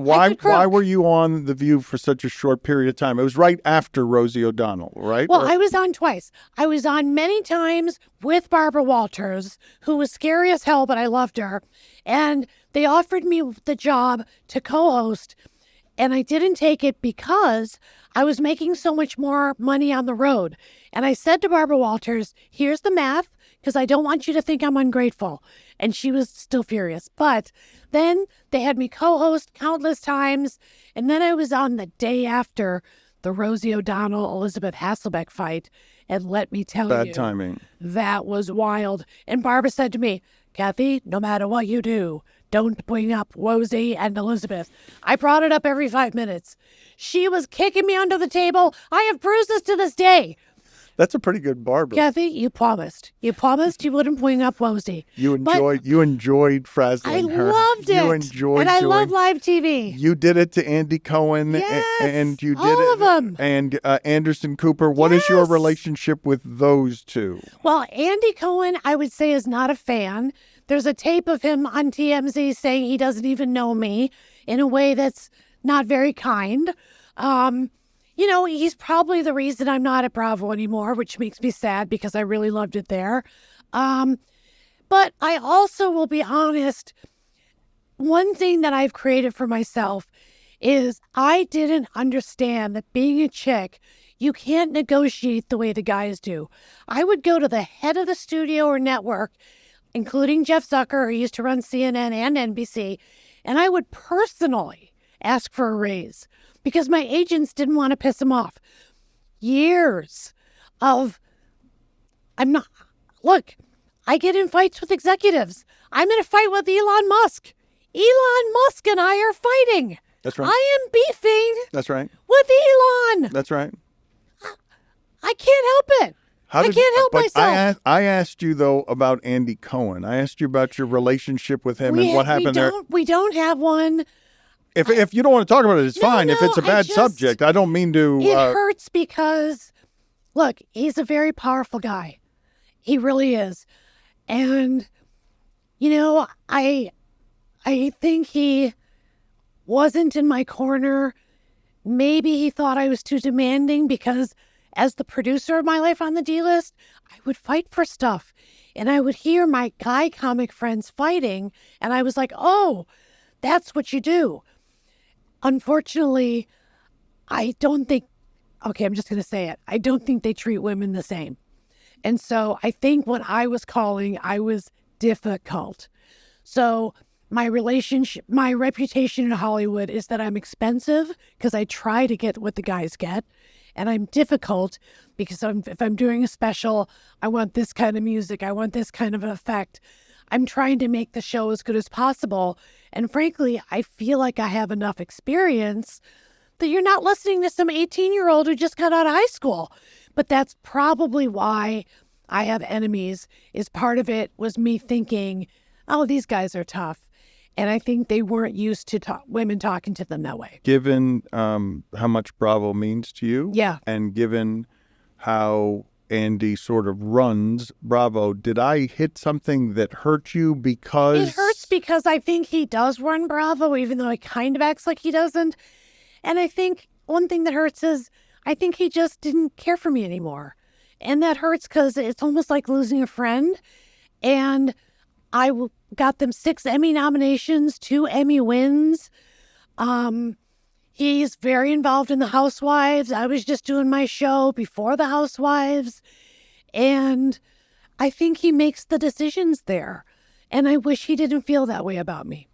Why were you on The View for such a short period of time? It was right after Rosie O'Donnell, right? Well, I was on twice. I was on many times with Barbara Walters, who was scary as hell, but I loved her. And they offered me the job to co-host, and I didn't take it because I was making so much more money on the road. And I said to Barbara Walters, here's the math, because I don't want you to think I'm ungrateful. And she was still furious. But then they had me co-host countless times. And then I was on the day after the Rosie O'Donnell, Elizabeth Hasselbeck fight. And let me tell you. Bad timing. That was wild. And Barbara said to me, Kathy, no matter what you do, don't bring up Rosie and Elizabeth. I brought it up every 5 minutes. She was kicking me under the table. I have bruises to this day. That's a pretty good Barbara. Kathy, you promised. You promised you wouldn't bring up Rosie. You enjoyed frazzling her. I loved it. You enjoyed I love live TV. You did it to Andy Cohen. Yes, and you did all of them. And Anderson Cooper. What is your relationship with those two? Well, Andy Cohen, I would say, is not a fan. There's a tape of him on TMZ saying he doesn't even know me in a way that's not very kind. You know, he's probably the reason I'm not at Bravo anymore, which makes me sad because I really loved it there. But I also will be honest, one thing that I've created for myself is I didn't understand that being a chick, you can't negotiate the way the guys do. I would go to the head of the studio or network, including Jeff Zucker, who used to run CNN and NBC, and I would personally ask for a raise because my agents didn't want to piss him off. Years of, look, I get in fights with executives. I'm in a fight with Elon Musk. Elon Musk and I are fighting. That's right. I am beefing. That's right. With Elon. That's right. I can't help it. I can't help myself. I asked you, though, about Andy Cohen. I asked you about your relationship with him and what happened there. We don't have one. If you don't want to talk about it, it's fine. If it's a bad subject, I don't mean to. It hurts because, look, he's a very powerful guy. He really is. And, you know, I think he wasn't in my corner. Maybe he thought I was too demanding because as the producer of my life on the D-list, I would fight for stuff. And I would hear my guy comic friends fighting. And I was like, oh, that's what you do. Unfortunately, I don't think, okay, I'm just going to say it. I don't think they treat women the same. And so I think what I was calling, I was difficult. So my reputation in Hollywood is that I'm expensive because I try to get what the guys get. And I'm difficult because if I'm doing a special, I want this kind of music. I want this kind of effect. I'm trying to make the show as good as possible. And frankly, I feel like I have enough experience that you're not listening to some 18-year-old who just got out of high school. But that's probably why I have enemies, is part of it was me thinking, oh, these guys are tough. And I think they weren't used to women talking to them that way. Given how much Bravo means to you, yeah, and given how Andy sort of runs Bravo, did I hit something that hurt you because... It hurts because I think he does run Bravo, even though he kind of acts like he doesn't. And I think one thing that hurts is I think he just didn't care for me anymore. And that hurts because it's almost like losing a friend. And I got them 6 Emmy nominations, 2 Emmy wins. He's very involved in the Housewives. I was just doing my show before the Housewives. And I think he makes the decisions there. And I wish he didn't feel that way about me.